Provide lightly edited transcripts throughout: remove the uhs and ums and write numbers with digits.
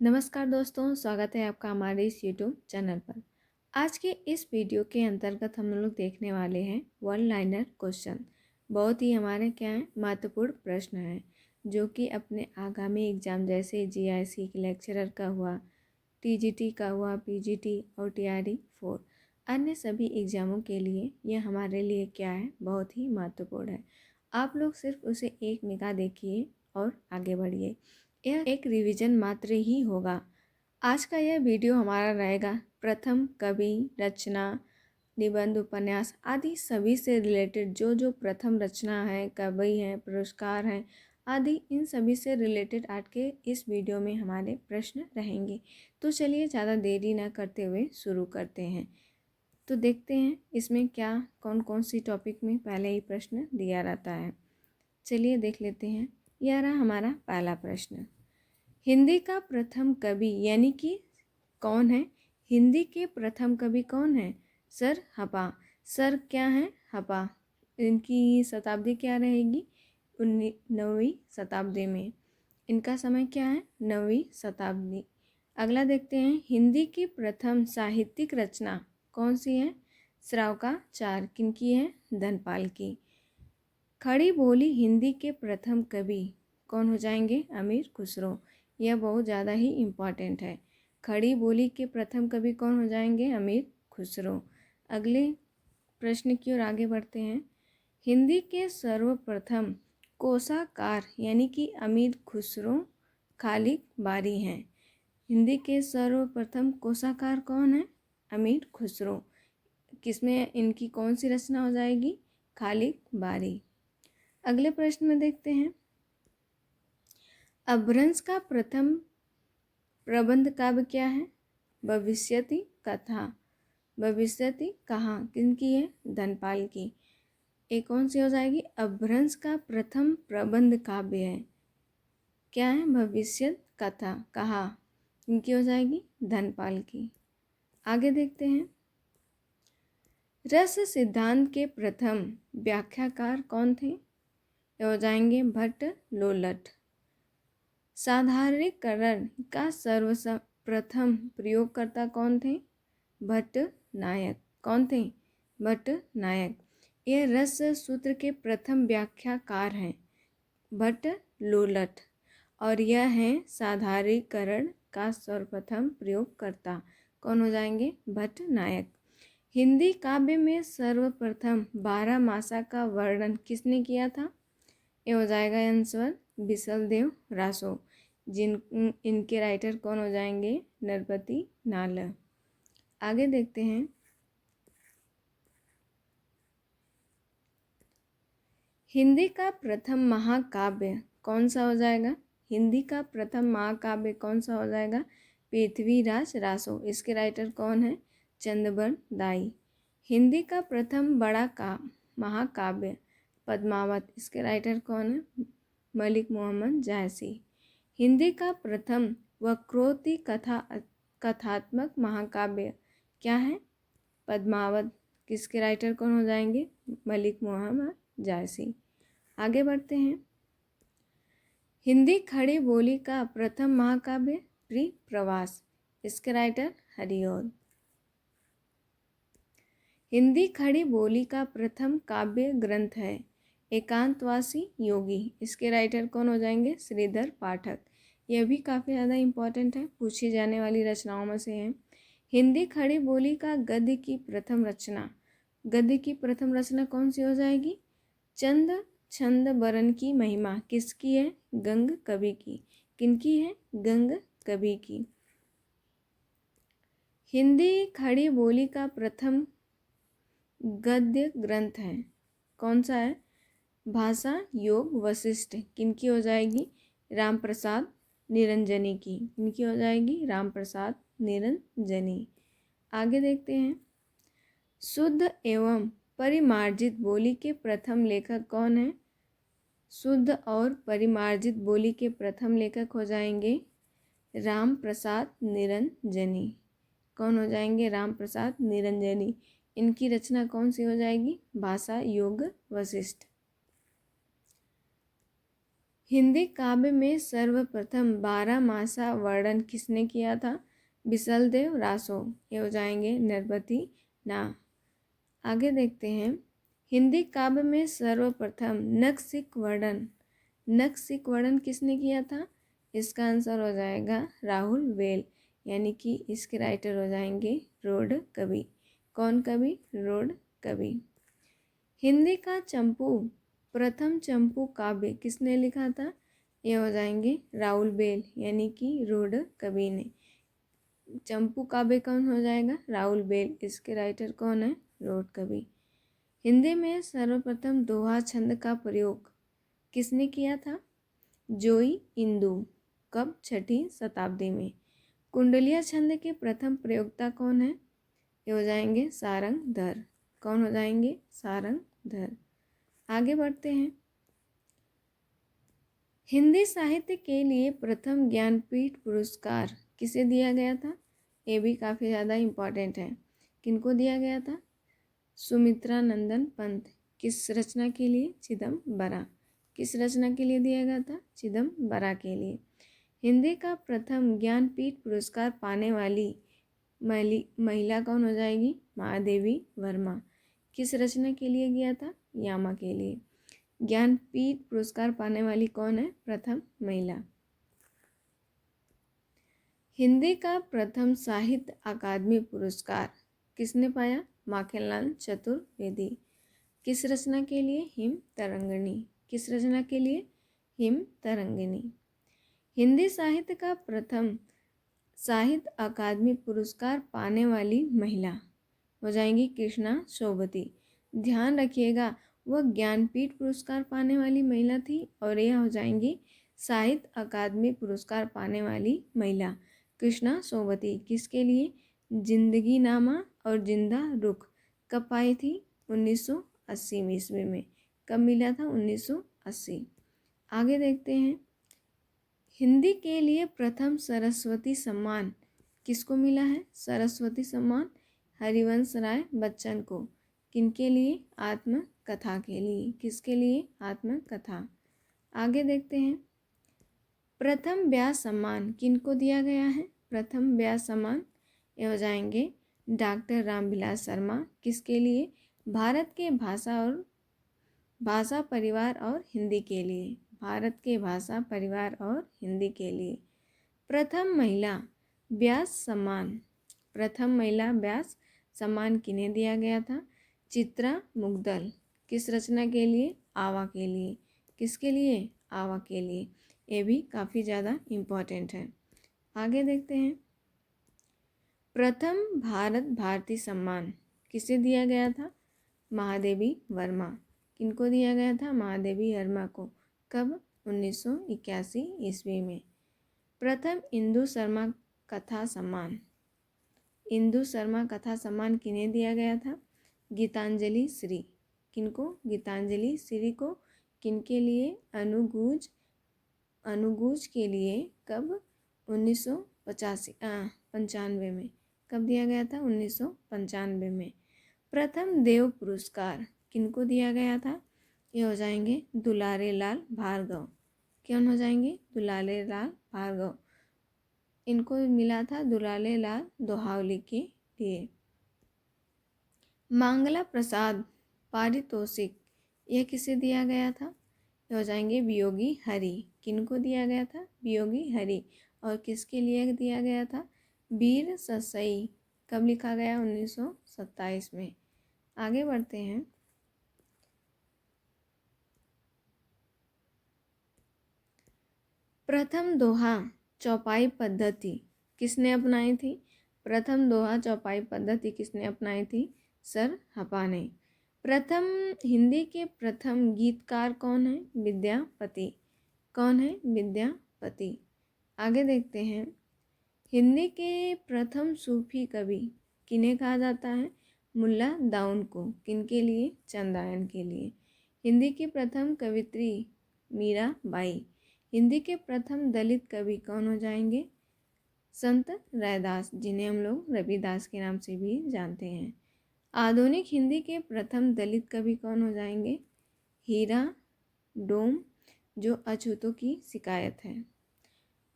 नमस्कार दोस्तों, स्वागत है आपका हमारे इस यूट्यूब चैनल पर। आज के इस वीडियो के अंतर्गत हम लोग देखने वाले हैं वन लाइनर क्वेश्चन। बहुत ही हमारे क्या हैं महत्वपूर्ण प्रश्न हैं जो कि अपने आगामी एग्जाम जैसे जीआईसी के लेक्चरर का हुआ, टीजीटी का हुआ, पीजीटी और टीआरई 4 अन्य सभी एग्ज़ामों के लिए यह हमारे लिए क्या है बहुत ही महत्वपूर्ण है। आप लोग सिर्फ उसे एक निगाह देखिए और आगे बढ़िए। यह एक रिवीजन मात्र ही होगा। आज का यह वीडियो हमारा रहेगा प्रथम कवि, रचना, निबंध, उपन्यास आदि सभी से रिलेटेड जो प्रथम रचना है, कवि हैं, पुरस्कार हैं आदि इन सभी से रिलेटेड आज के इस वीडियो में हमारे प्रश्न रहेंगे। तो चलिए ज़्यादा देरी ना करते हुए शुरू करते हैं। तो देखते हैं इसमें क्या कौन कौन सी टॉपिक में पहले ही प्रश्न दिया रहता है। चलिए देख लेते हैं। यह रहा हमारा पहला प्रश्न। हिंदी का प्रथम कवि यानी कि कौन है? हिंदी के प्रथम कवि कौन है? सर हपा। सर क्या है? हपा। इनकी शताब्दी क्या रहेगी? 9वीं शताब्दी में। इनका समय क्या है? 9वीं शताब्दी। अगला देखते हैं। हिंदी की प्रथम साहित्यिक रचना कौन सी है? श्रावकाचार। किनकी है? धनपाल की। खड़ी बोली हिंदी के प्रथम कवि कौन हो जाएंगे? अमीर खुसरो। यह बहुत ज़्यादा ही इम्पॉर्टेंट है। खड़ी बोली के प्रथम कवि कौन हो जाएंगे? अमीर खुसरो। अगले प्रश्न की ओर आगे बढ़ते हैं। हिंदी के सर्वप्रथम कोसाकार यानी कि अमीर खुसरो खालिक बारी हैं। हिंदी के सर्वप्रथम कोसाकार कौन है? अमीर खुसरो। किसमें इनकी कौन सी रचना हो जाएगी? खालिक बारी। अगले प्रश्न में देखते हैं। अपभ्रंश का प्रथम प्रबंध काव्य क्या है? भविष्यति कथा। भविष्यति कहाँ किनकी है? धनपाल की। एक कौन सी हो जाएगी? अपभ्रंश का प्रथम प्रबंध काव्य है क्या है? भविष्यत कथा। कहाँ इनकी हो जाएगी? धनपाल की। आगे देखते हैं। रस सिद्धांत के प्रथम व्याख्याकार कौन थे? ये हो जाएंगे भट्ट लोलट। साधारणीकरण का सर्वप्रथम प्रयोगकर्ता कौन थे? भट्ट नायक। कौन थे? भट्ट नायक। यह रस सूत्र के प्रथम व्याख्याकार हैं भट्ट लोलट और यह है साधारणीकरण का सर्वप्रथम प्रयोगकर्ता कौन हो जाएंगे? भट्ट नायक। हिंदी काव्य में सर्वप्रथम 12 मासा का वर्णन किसने किया था? ये हो जाएगा आंसर बिसलदेव रासो। इनके राइटर कौन हो जाएंगे? नरपति नाल। आगे देखते हैं। हिंदी का प्रथम महाकाव्य कौन सा हो जाएगा? हिंदी का प्रथम महाकाव्य कौन सा हो जाएगा? पृथ्वीराज रासो। इसके राइटर कौन है? चंद्रबन दाई। हिंदी का प्रथम बड़ा महाकाव्य पद्मावत। इसके राइटर कौन है? मलिक मोहम्मद जायसी। हिंदी का प्रथम वक्रोक्ति कथात्मक महाकाव्य क्या है? पद्मावत। किसके राइटर कौन हो जाएंगे? मलिक मोहम्मद जायसी। आगे बढ़ते हैं। हिंदी खड़ी बोली का प्रथम महाकाव्य प्रवास। इसके राइटर हरिऔध। हिंदी खड़ी बोली का प्रथम काव्य ग्रंथ है एकांतवासी योगी। इसके राइटर कौन हो जाएंगे? श्रीधर पाठक। यह भी काफ़ी ज़्यादा इम्पोर्टेंट है, पूछी जाने वाली रचनाओं में से है। हिंदी खड़ी बोली का गद्य की प्रथम रचना। गद्य की प्रथम रचना कौन सी हो जाएगी? चंद छंद बरन की महिमा। किसकी है? गंग कवि की। किनकी है? गंग कवि की। हिंदी खड़ी बोली का प्रथम गद्य ग्रंथ है कौन सा है? भाषा योग वशिष्ठ। किनकी हो जाएगी? राम प्रसाद निरंजनी की। किनकी हो जाएगी? राम प्रसाद निरंजनी। आगे देखते हैं। शुद्ध एवं परिमार्जित बोली के प्रथम लेखक कौन है? शुद्ध और परिमार्जित बोली के प्रथम लेखक हो जाएंगे राम प्रसाद निरंजनी। कौन हो जाएंगे? राम प्रसाद निरंजनी। इनकी रचना कौन सी हो जाएगी? भाषा योग वशिष्ठ। हिंदी काव्य में सर्वप्रथम 12 मासा वर्णन किसने किया था? बिसलदेव रासो। ये हो जाएंगे नरपति ना। आगे देखते हैं, हिंदी काव्य में सर्वप्रथम नखशिख वर्णन किसने किया था? इसका आंसर हो जाएगा राहुल वेल, यानी कि इसके राइटर हो जाएंगे रोड कवि। कौन कवि? रोड कवि। हिंदी का प्रथम चंपू काव्य किसने लिखा था? ये हो जाएंगे राहुल बेल, यानी कि रोड कवि ने। चंपू काव्य कौन हो जाएगा? राहुल बेल। इसके राइटर कौन है? रोड कवि। हिंदी में सर्वप्रथम दोहा छंद का प्रयोग किसने किया था? जोई इंदु। कब? 6वीं शताब्दी में। कुंडलिया छंद के प्रथम प्रयोक्ता कौन है? ये हो जाएंगे सारंगधर। कौन हो जाएंगे? सारंगधर। आगे बढ़ते हैं, हिंदी साहित्य के लिए प्रथम ज्ञानपीठ पुरस्कार किसे दिया गया था? ये भी काफ़ी ज़्यादा इम्पॉर्टेंट है। किनको दिया गया था? सुमित्रा नंदन पंत। किस रचना के लिए? चिदम्बरा। किस रचना के लिए दिया गया था? चिदम्बरा के लिए। हिंदी का प्रथम ज्ञानपीठ पुरस्कार पाने वाली महिला कौन हो जाएगी? महादेवी वर्मा। किस रचना के लिए गया था? यामा के लिए। ज्ञानपीठ पुरस्कार पाने वाली कौन है? प्रथम महिला। हिंदी का प्रथम साहित्य अकादमी पुरस्कार किसने पाया? माखनलाल चतुर्वेदी। किस रचना के लिए? हिम तरंगिणी। किस रचना के लिए? हिम तरंगिणी। हिंदी साहित्य का प्रथम साहित्य अकादमी पुरस्कार पाने वाली महिला हो जाएंगी कृष्णा सोबती। ध्यान रखिएगा, वह ज्ञानपीठ पुरस्कार पाने वाली महिला थी और यह हो जाएंगी साहित्य अकादमी पुरस्कार पाने वाली महिला कृष्णा सोबती। किसके लिए? जिंदगी नामा और जिंदा रुख कब पाई थी? 1980 ईस्वी में। कब मिला था? 1980। आगे देखते हैं, हिंदी के लिए प्रथम सरस्वती सम्मान किसको मिला है? सरस्वती सम्मान हरिवंश राय बच्चन को। किनके लिए? आत्मकथा के लिए। किसके लिए? आत्मकथा। आगे देखते हैं, प्रथम व्यास सम्मान किनको दिया गया है? प्रथम व्यास सम्मान ये हो जाएंगे डॉक्टर रामविलास शर्मा। किसके लिए? भारत के भाषा परिवार और हिंदी के लिए। भारत के भाषा परिवार और हिंदी के लिए। प्रथम महिला व्यास सम्मान किन्हें दिया गया था? चित्रा मुग्दल। किस रचना के लिए? आवा के लिए। किसके लिए? आवा के लिए। ये भी काफ़ी ज़्यादा इम्पोर्टेंट है। आगे देखते हैं, प्रथम भारत भारती सम्मान किसे दिया गया था? महादेवी वर्मा। किनको दिया गया था? महादेवी वर्मा को। कब? 1981 ईस्वी में। प्रथम इंदु शर्मा कथा सम्मान किन्हें दिया गया था? गीतांजलि श्री। किनको? गीतांजलि श्री को। किनके लिए? अनुगूज के लिए। कब? 1995 में। कब दिया गया था? 1995 में। प्रथम देव पुरस्कार किनको दिया गया था? ये हो जाएंगे दुलारे लाल भार्गव। कौन हो जाएंगे? दुलारे लाल भार्गव। इनको मिला था दुलारे लाल दोहावली के लिए। मांगला प्रसाद पारितोषिक यह किसे दिया गया था? ये हो जाएंगे वियोगी हरि। किनको दिया गया था? वियोगी हरि। और किसके लिए दिया गया था? वीर ससई। कब लिखा गया? 1927 में। आगे बढ़ते हैं, प्रथम दोहा चौपाई पद्धति किसने अपनाई थी? प्रथम दोहा चौपाई पद्धति किसने अपनाई थी? सर हपा ने। प्रथम हिंदी के प्रथम गीतकार कौन है? विद्यापति। कौन है? विद्यापति। आगे देखते हैं, हिंदी के प्रथम सूफी कवि किन्हें कहा जाता है? मुल्ला दाऊन को। किनके लिए? चंदायन के लिए। हिंदी की प्रथम कवित्री मीराबाई। हिंदी के प्रथम दलित कवि कौन हो जाएंगे? संत रैदास, जिन्हें हम लोग रविदास के नाम से भी जानते हैं। आधुनिक हिंदी के प्रथम दलित कवि कौन हो जाएंगे? हीरा डोम जो अछूतों की शिकायत है।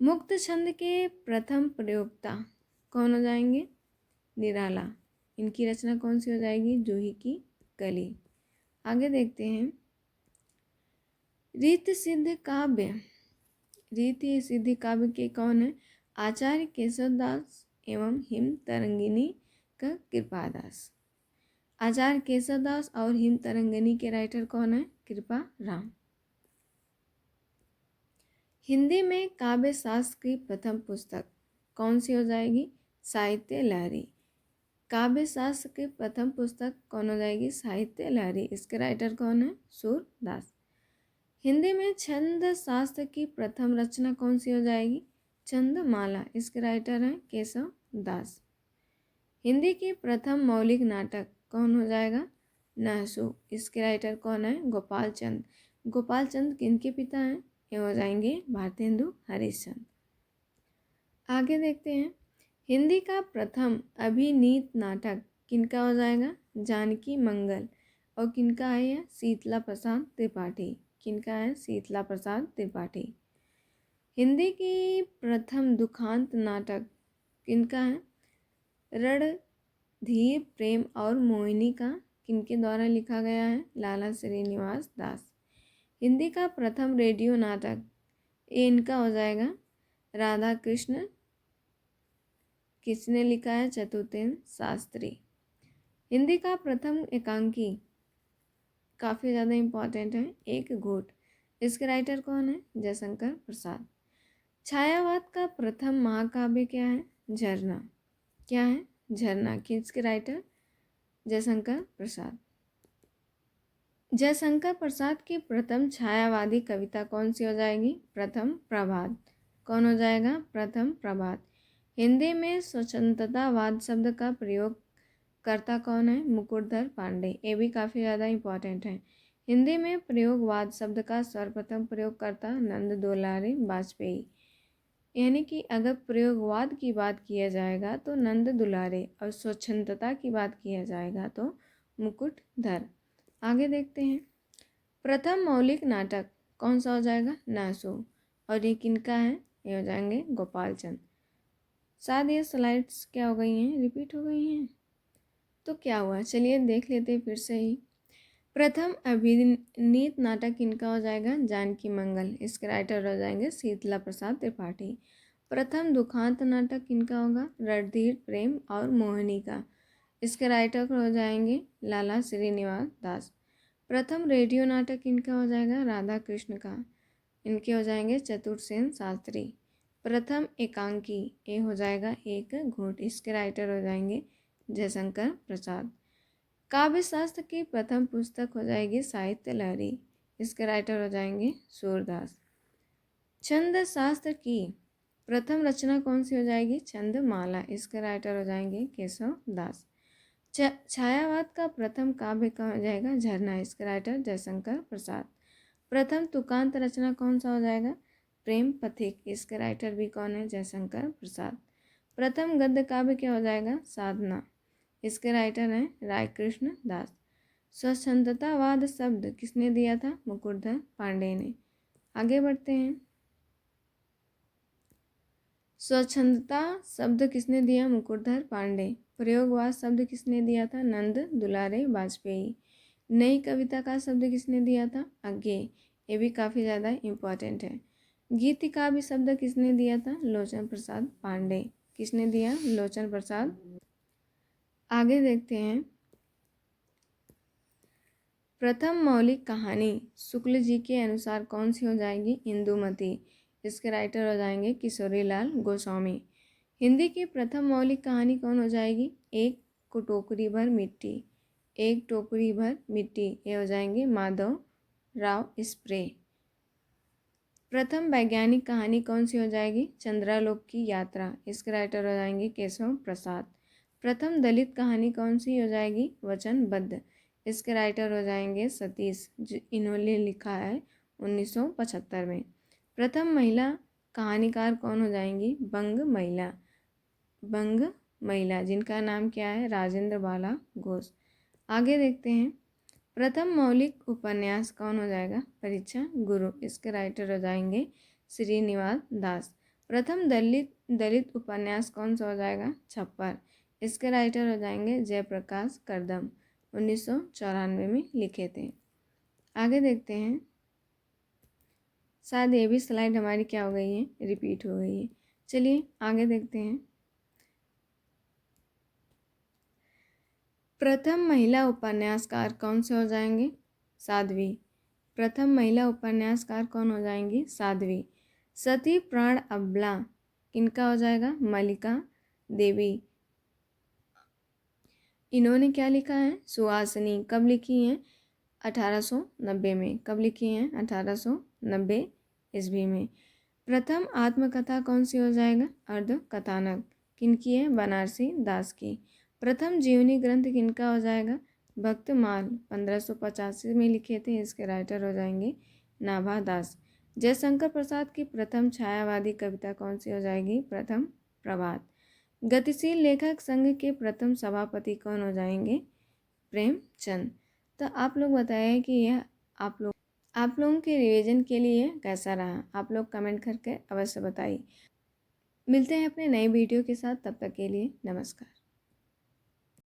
मुक्त छंद के प्रथम प्रयोक्ता कौन हो जाएंगे? निराला। इनकी रचना कौन सी हो जाएगी? जूही की कली। आगे देखते हैं, रीति सिद्ध काव्य, रीति सिद्ध काव्य के कौन है? आचार्य केशवदास एवं हिम तरंगिनी का कृपादास। आचार्य केशवदास और हिम तरंगिनी के राइटर कौन है? कृपा राम। हिंदी में काव्य शास्त्र की प्रथम पुस्तक कौन सी हो जाएगी? साहित्य लहरी। काव्य शास्त्र की प्रथम पुस्तक कौन हो जाएगी? साहित्य लहरी। इसके राइटर कौन है? सूरदास। हिंदी में छंद शास्त्र की प्रथम रचना कौन सी हो जाएगी? छंदमाला। इसके राइटर हैं केशव दास। हिंदी की प्रथम मौलिक नाटक कौन हो जाएगा? नहसू। इसके राइटर कौन है? गोपाल चंद। गोपाल चंद किनके पिता हैं? ये हो जाएंगे भारतेंदु हरिश्चंद्र। आगे देखते हैं, हिंदी का प्रथम अभिनीत नाटक किनका हो जाएगा? जानकी मंगल। और किनका है यह? शीतला प्रसाद त्रिपाठी। किनका है? शीतला प्रसाद त्रिपाठी। हिंदी की प्रथम दुखांत नाटक किनका है? रणधीर प्रेम और मोहिनी का किनके द्वारा लिखा गया है? लाला श्रीनिवास दास। हिंदी का प्रथम रेडियो नाटक ये इनका हो जाएगा राधा कृष्ण। किसने लिखा है? चतुर्सेन शास्त्री। हिंदी का प्रथम एकांकी काफ़ी ज़्यादा इम्पॉर्टेंट है, एक घूट। इसके राइटर कौन है? जयशंकर प्रसाद। छायावाद का प्रथम महाकाव्य क्या है? झरना। क्या है? झरना। किसके राइटर? जयशंकर प्रसाद। जयशंकर प्रसाद की प्रथम छायावादी कविता कौन सी हो जाएगी? प्रथम प्रभात। कौन हो जाएगा? प्रथम प्रभात। हिंदी में स्वतंत्रतावाद शब्द का प्रयोग करता कौन है? मुकुटधर पांडे। ये भी काफ़ी ज़्यादा इम्पॉर्टेंट है। हिंदी में प्रयोगवाद शब्द का सर्वप्रथम प्रयोग करता नंद दुलारे वाजपेयी। यानी कि अगर प्रयोगवाद की बात किया जाएगा तो नंद दुलारे, और स्वच्छंदता की बात किया जाएगा तो मुकुटधर। आगे देखते हैं, प्रथम मौलिक नाटक कौन सा हो जाएगा? नासो। और ये किनका है? ये हो जाएंगे गोपाल चंद। शायद ये स्लाइड्स क्या हो गई हैं? रिपीट हो गई हैं। तो क्या हुआ? चलिए देख लेते हैं फिर से ही। प्रथम अभिनीत नाटक किनका हो जाएगा? जानकी मंगल। इसके राइटर हो जाएंगे शीतला प्रसाद त्रिपाठी। प्रथम दुखांत नाटक किनका होगा? रणधीर प्रेम और मोहिनी का। इसके राइटर हो जाएंगे लाला श्रीनिवास दास। प्रथम रेडियो नाटक किनका हो जाएगा? राधा कृष्ण का। इनके हो जाएंगे चतुर्सेन शास्त्री। प्रथम एकांकी ये हो जाएगा एक घूट। इसके राइटर हो जाएंगे जयशंकर प्रसाद। काव्य शास्त्र की प्रथम पुस्तक हो जाएगी साहित्य लहरी। इसके राइटर हो जाएंगे सूरदास। छंद शास्त्र की प्रथम रचना कौन सी हो जाएगी? छंदमाला। इसके राइटर हो जाएंगे केशव दास। छायावाद का प्रथम काव्य कौन हो जाएगा? झरना। इसके राइटर जयशंकर प्रसाद। प्रथम तुकांत रचना कौन सा हो जाएगा? प्रेम पथिक। इसके राइटर भी कौन है? जयशंकर प्रसाद। प्रथम गद्य काव्य क्या हो जाएगा? साधना। इसके राइटर हैं रायकृष्ण दास। स्वच्छंदतावाद शब्द किसने दिया था? मुकुटधर पांडे ने। आगे बढ़ते हैं, स्वच्छंदता शब्द किसने दिया? मुकुटधर पांडे। प्रयोगवाद शब्द किसने दिया था? नंद दुलारे वाजपेयी। नई कविता का शब्द किसने दिया था? अज्ञे। ये भी काफ़ी ज़्यादा इम्पॉर्टेंट है। गीत काव्य शब्द किसने दिया था? लोचन प्रसाद पांडे। किसने दिया? लोचन प्रसाद। आगे देखते हैं, प्रथम मौलिक कहानी शुक्ल जी के अनुसार कौन सी हो जाएगी? इंदुमती। इसके राइटर हो जाएंगे किशोरीलाल गोस्वामी। हिंदी की प्रथम मौलिक कहानी कौन हो जाएगी? एक टोकरी भर मिट्टी। एक टोकरी भर मिट्टी ये हो जाएंगे माधव राव स्प्रे। प्रथम वैज्ञानिक कहानी कौन सी हो जाएगी? चंद्रालोक की यात्रा। इसके राइटर हो जाएंगे केशव प्रसाद। प्रथम दलित कहानी कौन सी हो जाएगी? वचनबद्ध। इसके राइटर हो जाएंगे सतीश, जो इन्होंने लिखा है 1975 में। प्रथम महिला कहानीकार कौन हो जाएंगी? बंग महिला। बंग महिला जिनका नाम क्या है? राजेंद्र बाला घोष। आगे देखते हैं, प्रथम मौलिक उपन्यास कौन हो जाएगा? परीक्षा गुरु। इसके राइटर हो जाएंगे श्रीनिवास दास। प्रथम दलित दलित उपन्यास कौन सा हो जाएगा? छप्पर। इसके राइटर हो जाएंगे जयप्रकाश करदम। 1994 में लिखे थे। आगे देखते हैं। शायद ये भी स्लाइड हमारी क्या हो गई है? रिपीट हो गई है। चलिए आगे देखते हैं। प्रथम महिला उपन्यासकार कौन से हो जाएंगे? साध्वी। प्रथम महिला उपन्यासकार कौन हो जाएंगी? साध्वी। सती प्राण अबला किनका हो जाएगा? मल्लिका देवी। इन्होंने क्या लिखा है? सुहासिनी। कब लिखी है? 1890 में। कब लिखी हैं? 1890 ईस्वी में। प्रथम आत्मकथा कौन सी हो जाएगा? अर्ध कथानक। किनकी है? बनारसी दास की। प्रथम जीवनी ग्रंथ किनका हो जाएगा? भक्तमाल। 1585 में लिखे थे। इसके राइटर हो जाएंगे नाभा दास। जयशंकर प्रसाद की प्रथम छायावादी कविता कौन सी हो जाएगी? प्रथम प्रभात। गतिशील लेखक संघ के प्रथम सभापति कौन हो जाएंगे? प्रेमचंद। तो आप लोग बताएं कि यह आप लोगों के रिवीजन के लिए कैसा रहा? आप लोग कमेंट करके अवश्य बताइए। मिलते हैं अपने नए वीडियो के साथ, तब तक के लिए नमस्कार।